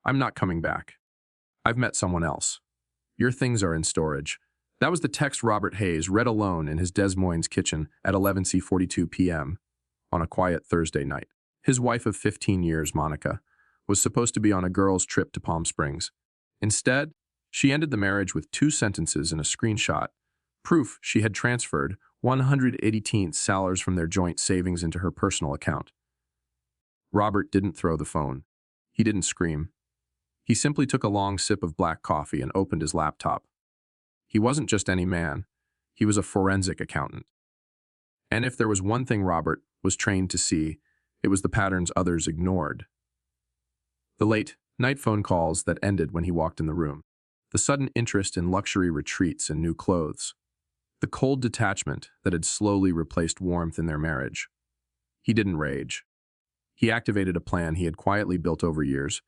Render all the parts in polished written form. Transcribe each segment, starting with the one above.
I'm not coming back. I've met someone else. Your things are in storage. That was the text Robert Hayes read alone in his Des Moines kitchen at 11:42 p.m. on a quiet Thursday night. His wife of 15 years, Monica, was supposed to be on a girls' trip to Palm Springs. Instead, she ended the marriage with 2 sentences and a screenshot, proof she had transferred 118 dollars from their joint savings into her personal account. Robert didn't throw the phone. He didn't scream. He simply took a long sip of black coffee and opened his laptop. He wasn't just any man. He was a forensic accountant. And if there was one thing Robert was trained to see, it was the patterns others ignored. The late-night phone calls that ended when he walked in the room. The sudden interest in luxury retreats and new clothes. The cold detachment that had slowly replaced warmth in their marriage. He didn't rage. He activated a plan he had quietly built over years,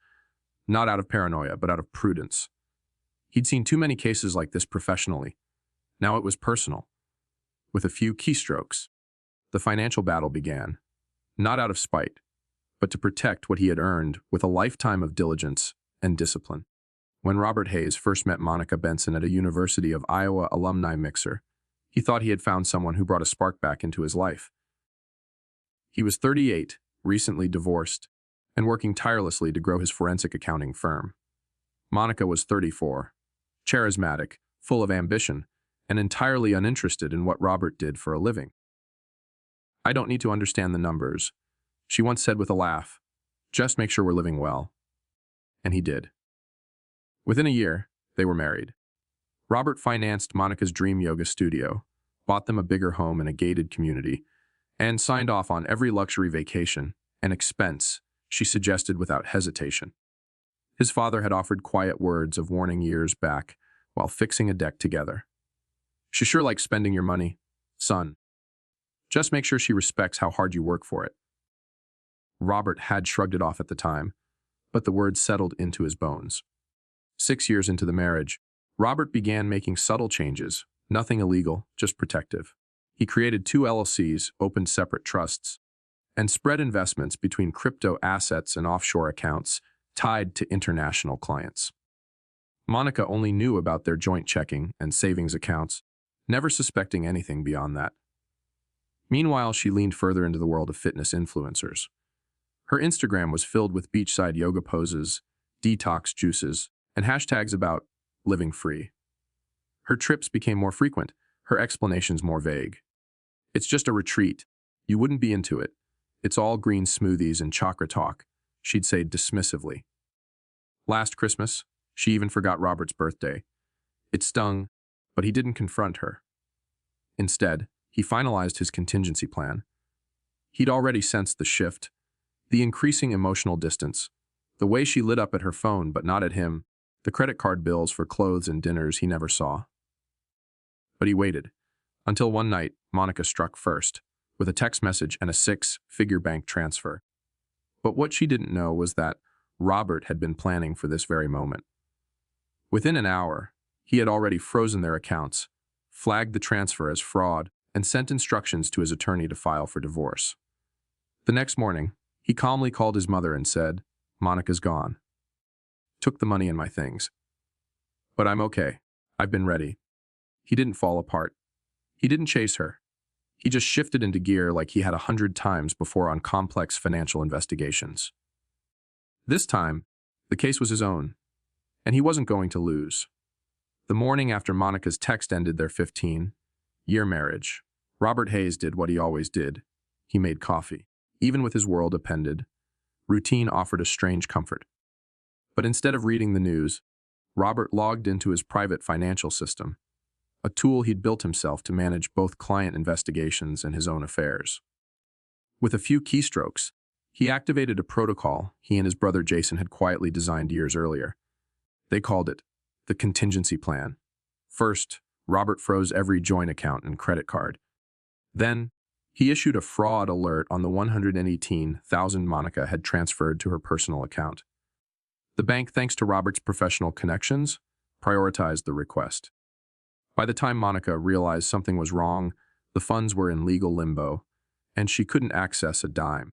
not out of paranoia, but out of prudence. He'd seen too many cases like this professionally. Now it was personal. With a few keystrokes, the financial battle began, not out of spite, but to protect what he had earned with a lifetime of diligence and discipline. When Robert Hayes first met Monica Benson at a University of Iowa alumni mixer, he thought he had found someone who brought a spark back into his life. He was 38, recently divorced, and working tirelessly to grow his forensic accounting firm. Monica was 34, charismatic, full of ambition, and entirely uninterested in what Robert did for a living. "I don't need to understand the numbers," she once said with a laugh. "Just make sure we're living well." And he did. Within a year, they were married. Robert financed Monica's dream yoga studio, bought them a bigger home in a gated community, and signed off on every luxury vacation and expense she suggested without hesitation. His father had offered quiet words of warning years back while fixing a deck together. "She sure likes spending your money, son. Just make sure she respects how hard you work for it." Robert had shrugged it off at the time, but the words settled into his bones. 6 years into the marriage, Robert began making subtle changes, nothing illegal, just protective. He created 2 LLCs, opened separate trusts, and spread investments between crypto assets and offshore accounts tied to international clients. Monica only knew about their joint checking and savings accounts, never suspecting anything beyond that. Meanwhile, she leaned further into the world of fitness influencers. Her Instagram was filled with beachside yoga poses, detox juices, and hashtags about living free. Her trips became more frequent, her explanations more vague. "It's just a retreat. You wouldn't be into it. It's all green smoothies and chakra talk," she'd say dismissively. Last Christmas, she even forgot Robert's birthday. It stung, but he didn't confront her. Instead, he finalized his contingency plan. He'd already sensed the shift, the increasing emotional distance, the way she lit up at her phone but not at him, the credit card bills for clothes and dinners he never saw. But he waited, until one night Monica struck first, with a text message and a 6-figure bank transfer. But what she didn't know was that Robert had been planning for this very moment. Within an hour, he had already frozen their accounts, flagged the transfer as fraud, and sent instructions to his attorney to file for divorce. The next morning, he calmly called his mother and said, "Monica's gone. Took the money and my things. But I'm okay. I've been ready." He didn't fall apart. He didn't chase her. He just shifted into gear like he had 100 times before on complex financial investigations. This time, the case was his own, and he wasn't going to lose. The morning after Monica's text ended their 15-year marriage, Robert Hayes did what he always did. He made coffee. Even with his world upended, routine offered a strange comfort. But instead of reading the news, Robert logged into his private financial system, a tool he'd built himself to manage both client investigations and his own affairs. With a few keystrokes, he activated a protocol he and his brother Jason had quietly designed years earlier. They called it the contingency plan. First, Robert froze every joint account and credit card. Then, he issued a fraud alert on the 118,000 Monica had transferred to her personal account. The bank, thanks to Robert's professional connections, prioritized the request. By the time Monica realized something was wrong, the funds were in legal limbo, and she couldn't access a dime.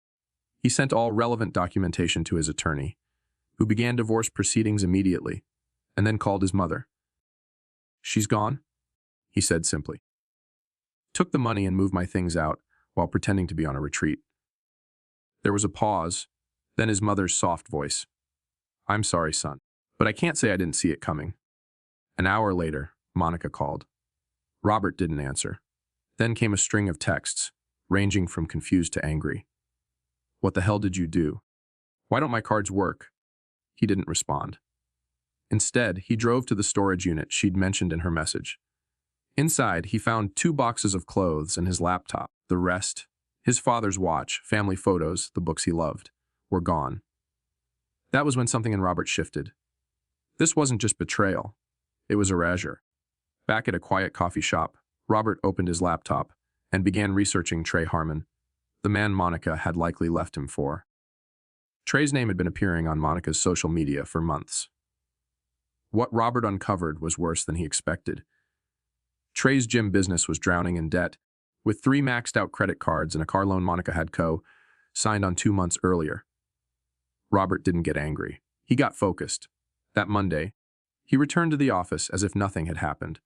He sent all relevant documentation to his attorney, who began divorce proceedings immediately, and then called his mother. "She's gone," he said simply. "Took the money and moved my things out while pretending to be on a retreat." There was a pause, then his mother's soft voice. "I'm sorry, son, but I can't say I didn't see it coming." An hour later, Monica called. Robert didn't answer. Then came a string of texts, ranging from confused to angry. "What the hell did you do? Why don't my cards work?" He didn't respond. Instead, he drove to the storage unit she'd mentioned in her message. Inside, he found 2 boxes of clothes and his laptop. The rest, his father's watch, family photos, the books he loved, were gone. That was when something in Robert shifted. This wasn't just betrayal. It was erasure. Back at a quiet coffee shop, Robert opened his laptop and began researching Trey Harmon, the man Monica had likely left him for. Trey's name had been appearing on Monica's social media for months. What Robert uncovered was worse than he expected. Trey's gym business was drowning in debt, with 3 maxed-out credit cards and a car loan Monica had signed on 2 months earlier. Robert didn't get angry. He got focused. That Monday, he returned to the office as if nothing had happened.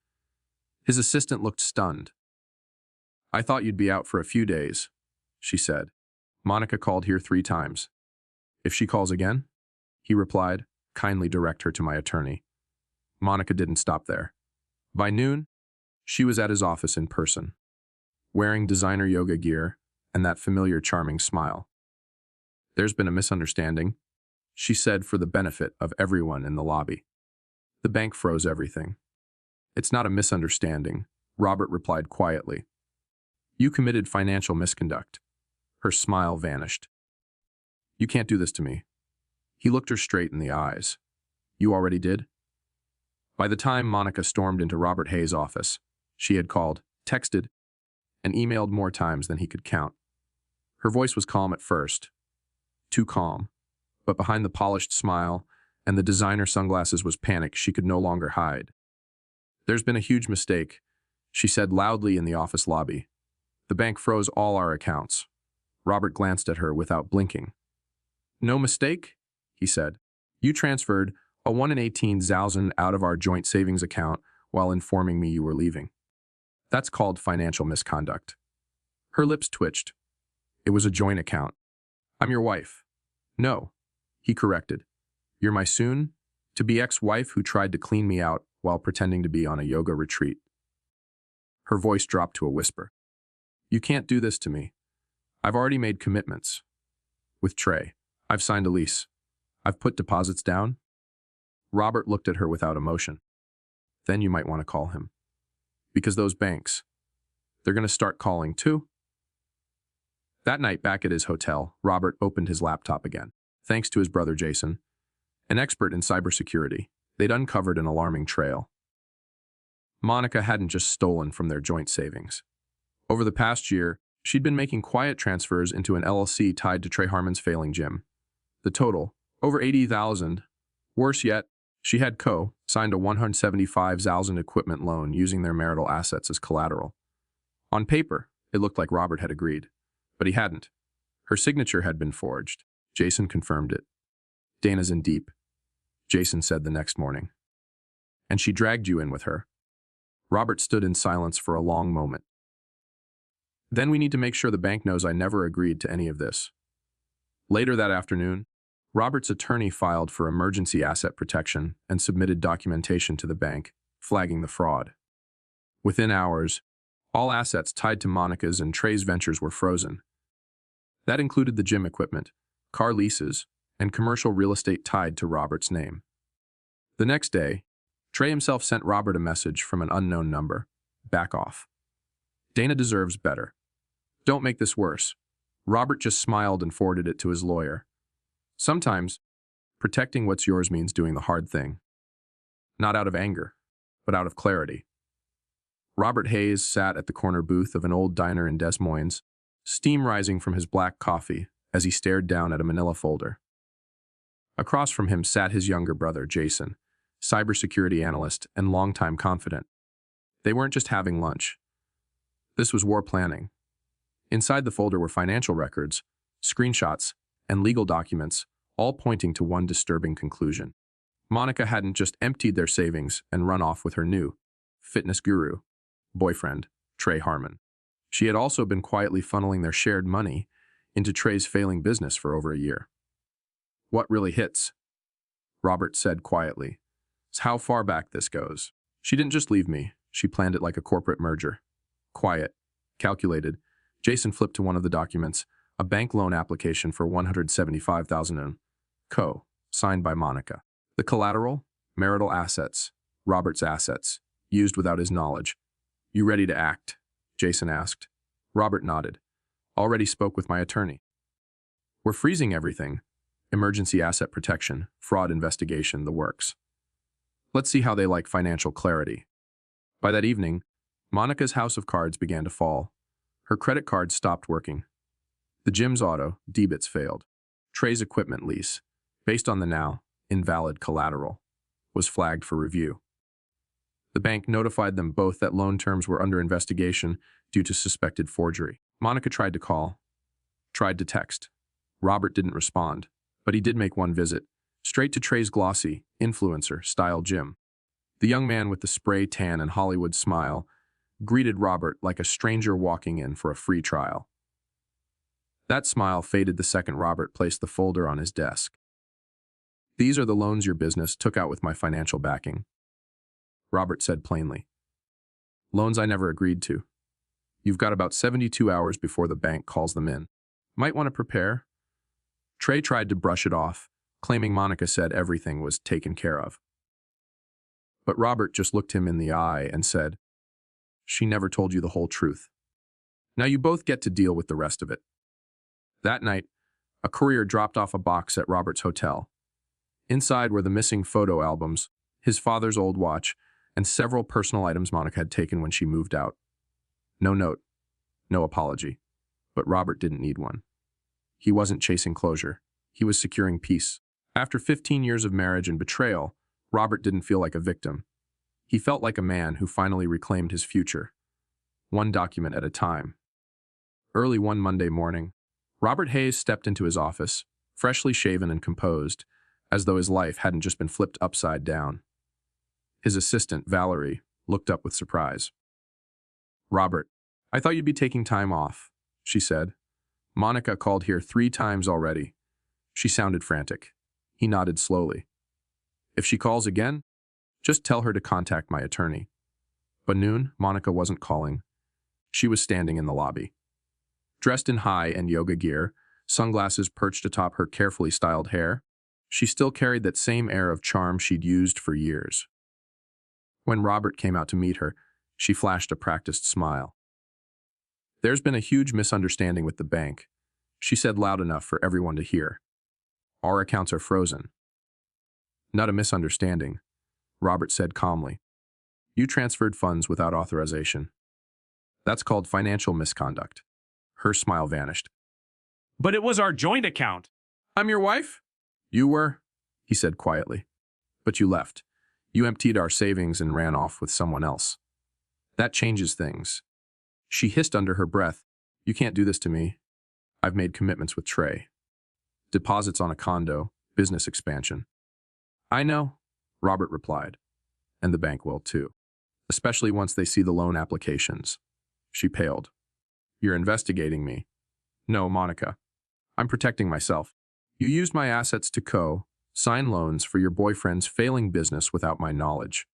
His assistant looked stunned. "I thought you'd be out for a few days," she said. "Monica called here 3 times. If she calls again," he replied, "kindly direct her to my attorney." Monica didn't stop there. By noon, she was at his office in person, wearing designer yoga gear and that familiar charming smile. "There's been a misunderstanding," she said for the benefit of everyone in the lobby. The bank froze everything. "It's not a misunderstanding," Robert replied quietly. "You committed financial misconduct." Her smile vanished. "You can't do this to me." He looked her straight in the eyes. "You already did?" By the time Monica stormed into Robert Hayes' office, she had called, texted, and emailed more times than he could count. Her voice was calm at first, too calm, but behind the polished smile and the designer sunglasses was panic she could no longer hide. "There's been a huge mistake," she said loudly in the office lobby. "The bank froze all our accounts." Robert glanced at her without blinking. "No mistake?" he said. "You transferred a 1 in 18,000 out of our joint savings account while informing me you were leaving. That's called financial misconduct." Her lips twitched. "It was a joint account." "I'm your wife." "No," he corrected. "You're my soon-to-be ex-wife who tried to clean me out while pretending to be on a yoga retreat." Her voice dropped to a whisper. "You can't do this to me. I've already made commitments. With Trey, I've signed a lease. I've put deposits down." Robert looked at her without emotion. "Then you might want to call him. Because those banks, they're going to start calling too." That night back at his hotel, Robert opened his laptop again. Thanks to his brother Jason, an expert in cybersecurity, they'd uncovered an alarming trail. Monica hadn't just stolen from their joint savings. Over the past year, she'd been making quiet transfers into an LLC tied to Trey Harmon's failing gym. The total, over 80,000. Worse yet, she had signed a 175,000 equipment loan using their marital assets as collateral. On paper, it looked like Robert had agreed, but he hadn't. Her signature had been forged. Jason confirmed it. "Dana's in deep," Jason said the next morning. "And she dragged you in with her." Robert stood in silence for a long moment. "Then we need to make sure the bank knows I never agreed to any of this." Later that afternoon, Robert's attorney filed for emergency asset protection and submitted documentation to the bank, flagging the fraud. Within hours, all assets tied to Monica's and Trey's ventures were frozen. That included the gym equipment, car leases, and commercial real estate tied to Robert's name. The next day, Trey himself sent Robert a message from an unknown number. "Back off. Dana deserves better. Don't make this worse." Robert just smiled and forwarded it to his lawyer. Sometimes, protecting what's yours means doing the hard thing. Not out of anger, but out of clarity. Robert Hayes sat at the corner booth of an old diner in Des Moines, steam rising from his black coffee as he stared down at a manila folder. Across from him sat his younger brother, Jason, cybersecurity analyst and longtime confidant. They weren't just having lunch. This was war planning. Inside the folder were financial records, screenshots, and legal documents, all pointing to one disturbing conclusion. Monica hadn't just emptied their savings and run off with her new fitness guru boyfriend, Trey Harmon. She had also been quietly funneling their shared money into Trey's failing business for over a year. What really hits? Robert said quietly. It's how far back this goes. She didn't just leave me. She planned it like a corporate merger. Quiet, calculated. Jason flipped to one of the documents, a bank loan application for $175,000 and co, signed by Monica. The collateral? Marital assets. Robert's assets, used without his knowledge. You ready to act? Jason asked. Robert nodded. Already spoke with my attorney. We're freezing everything. Emergency asset protection, fraud investigation, the works. Let's see how they like financial clarity. By that evening, Monica's house of cards began to fall. Her credit cards stopped working. The gym's auto debits failed. Trey's equipment lease, based on the now invalid collateral, was flagged for review. The bank notified them both that loan terms were under investigation due to suspected forgery. Monica tried to call, tried to text. Robert didn't respond, but he did make one visit, straight to Trey's glossy, influencer-style gym. The young man with the spray tan and Hollywood smile greeted Robert like a stranger walking in for a free trial. That smile faded the second Robert placed the folder on his desk. These are the loans your business took out with my financial backing, Robert said plainly. Loans I never agreed to. You've got about 72 hours before the bank calls them in. Might want to prepare. Trey tried to brush it off, claiming Monica said everything was taken care of. But Robert just looked him in the eye and said, She never told you the whole truth. Now you both get to deal with the rest of it. That night, a courier dropped off a box at Robert's hotel. Inside were the missing photo albums, his father's old watch, and several personal items Monica had taken when she moved out. No note, no apology. But Robert didn't need one. He wasn't chasing closure. He was securing peace. After 15 years of marriage and betrayal, Robert didn't feel like a victim. He felt like a man who finally reclaimed his future, one document at a time. Early one Monday morning, Robert Hayes stepped into his office, freshly shaven and composed, as though his life hadn't just been flipped upside down. His assistant, Valerie, looked up with surprise. Robert, I thought you'd be taking time off, she said. Monica called here 3 times already. She sounded frantic. He nodded slowly. If she calls again, just tell her to contact my attorney. But noon, Monica wasn't calling. She was standing in the lobby. Dressed in high-end yoga gear, sunglasses perched atop her carefully styled hair, she still carried that same air of charm she'd used for years. When Robert came out to meet her, she flashed a practiced smile. There's been a huge misunderstanding with the bank, she said loud enough for everyone to hear. Our accounts are frozen. Not a misunderstanding, Robert said calmly. You transferred funds without authorization. That's called financial misconduct. Her smile vanished. But it was our joint account. I'm your wife? You were, he said quietly. But you left. You emptied our savings and ran off with someone else. That changes things. She hissed under her breath. You can't do this to me. I've made commitments with Trey. Deposits on a condo, business expansion. I know, Robert replied. And the bank will too. Especially once they see the loan applications. She paled. You're investigating me. No, Monica. I'm protecting myself. You used my assets to sign loans for your boyfriend's failing business without my knowledge.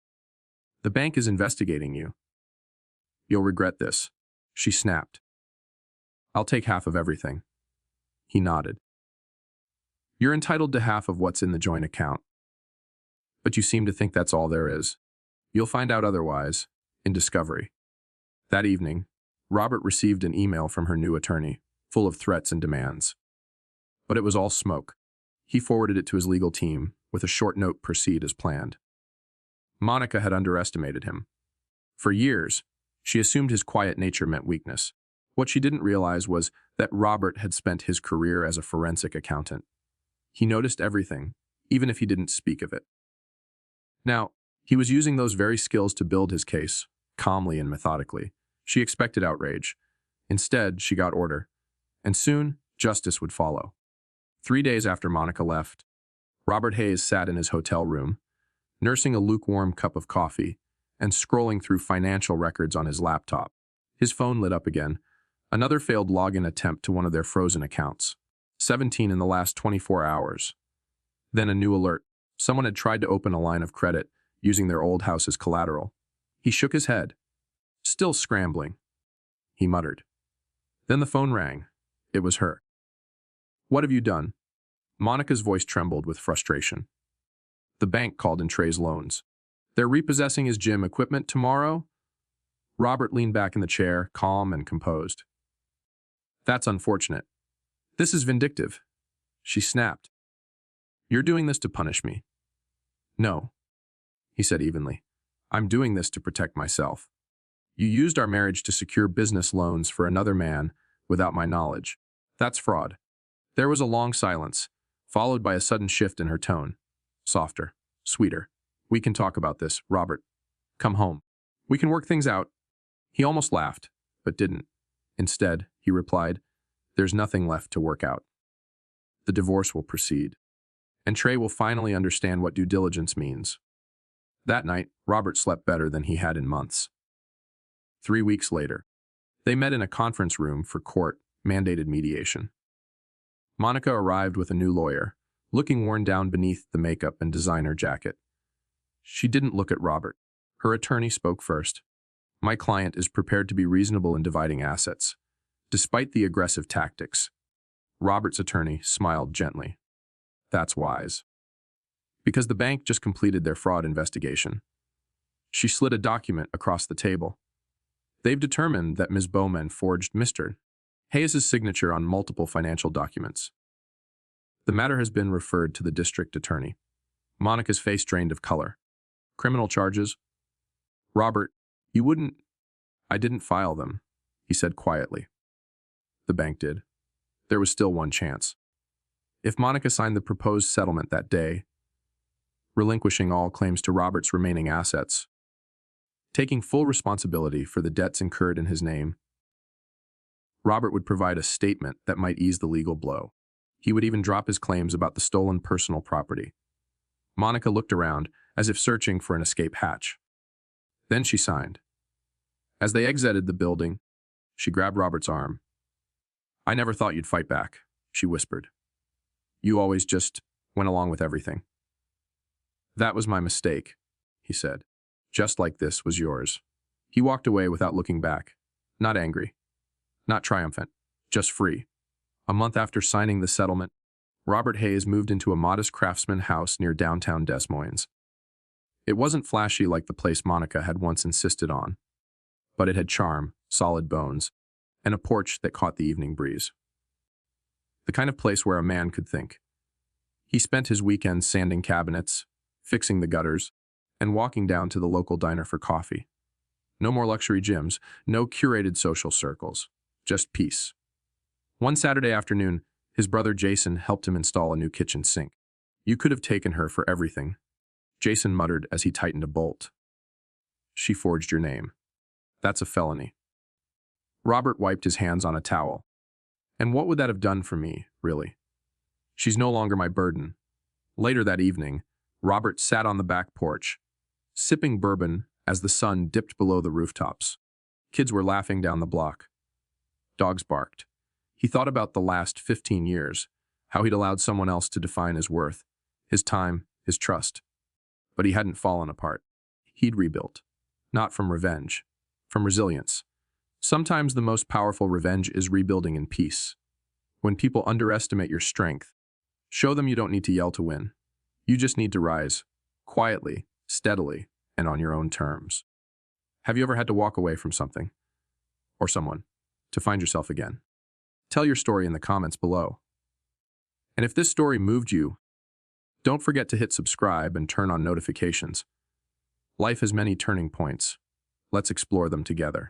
The bank is investigating you. You'll regret this, she snapped. I'll take half of everything. He nodded. You're entitled to half of what's in the joint account. But you seem to think that's all there is. You'll find out otherwise, in discovery. That evening, Robert received an email from her new attorney, full of threats and demands. But it was all smoke. He forwarded it to his legal team, with a short note proceed as planned. Monica had underestimated him. For years, she assumed his quiet nature meant weakness. What she didn't realize was that Robert had spent his career as a forensic accountant. He noticed everything, even if he didn't speak of it. Now, he was using those very skills to build his case, calmly and methodically. She expected outrage. Instead, she got order. And soon, justice would follow. 3 days after Monica left, Robert Hayes sat in his hotel room, nursing a lukewarm cup of coffee and scrolling through financial records on his laptop. His phone lit up again. Another failed login attempt to one of their frozen accounts. 17 in the last 24 hours. Then a new alert. Someone had tried to open a line of credit using their old house as collateral. He shook his head. Still scrambling. He muttered. Then the phone rang. It was her. What have you done? Monica's voice trembled with frustration. The bank called in Trey's loans. They're repossessing his gym equipment tomorrow? Robert leaned back in the chair, calm and composed. That's unfortunate. This is vindictive. She snapped. You're doing this to punish me. No, he said evenly. I'm doing this to protect myself. You used our marriage to secure business loans for another man without my knowledge. That's fraud. There was a long silence, followed by a sudden shift in her tone. Softer, sweeter. We can talk about this, Robert. Come home. We can work things out. He almost laughed, but didn't. Instead, he replied, there's nothing left to work out. The divorce will proceed, and Trey will finally understand what due diligence means. That night, Robert slept better than he had in months. 3 weeks later, they met in a conference room for court-mandated mediation. Monica arrived with a new lawyer, looking worn down beneath the makeup and designer jacket. She didn't look at Robert. Her attorney spoke first. My client is prepared to be reasonable in dividing assets, despite the aggressive tactics. Robert's attorney smiled gently. That's wise. Because the bank just completed their fraud investigation. She slid a document across the table. They've determined that Ms. Bowman forged Mr. Hayes' signature on multiple financial documents. The matter has been referred to the district attorney. Monica's face drained of color. Criminal charges? Robert, you wouldn't... I didn't file them, he said quietly. The bank did. There was still one chance. If Monica signed the proposed settlement that day, relinquishing all claims to Robert's remaining assets, taking full responsibility for the debts incurred in his name, Robert would provide a statement that might ease the legal blow. He would even drop his claims about the stolen personal property. Monica looked around, as if searching for an escape hatch. Then she signed. As they exited the building, she grabbed Robert's arm. I never thought you'd fight back, she whispered. You always just went along with everything. That was my mistake, he said. Just like this was yours. He walked away without looking back. Not angry. Not triumphant. Just free. A month after signing the settlement, Robert Hayes moved into a modest craftsman house near downtown Des Moines. It wasn't flashy like the place Monica had once insisted on, but it had charm, solid bones, and a porch that caught the evening breeze. The kind of place where a man could think. He spent his weekends sanding cabinets, fixing the gutters, and walking down to the local diner for coffee. No more luxury gyms, no curated social circles, just peace. One Saturday afternoon, his brother Jason helped him install a new kitchen sink. You could have taken her for everything, Jason muttered as he tightened a bolt. She forged your name. That's a felony. Robert wiped his hands on a towel. And what would that have done for me, really? She's no longer my burden. Later that evening, Robert sat on the back porch, sipping bourbon as the sun dipped below the rooftops. Kids were laughing down the block. Dogs barked. He thought about the last 15 years, how he'd allowed someone else to define his worth, his time, his trust. But he hadn't fallen apart. He'd rebuilt. Not from revenge, from resilience. Sometimes the most powerful revenge is rebuilding in peace. When people underestimate your strength, show them you don't need to yell to win. You just need to rise, quietly, steadily, and on your own terms. Have you ever had to walk away from something, or someone, to find yourself again? Tell your story in the comments below. And if this story moved you, don't forget to hit subscribe and turn on notifications. Life has many turning points. Let's explore them together.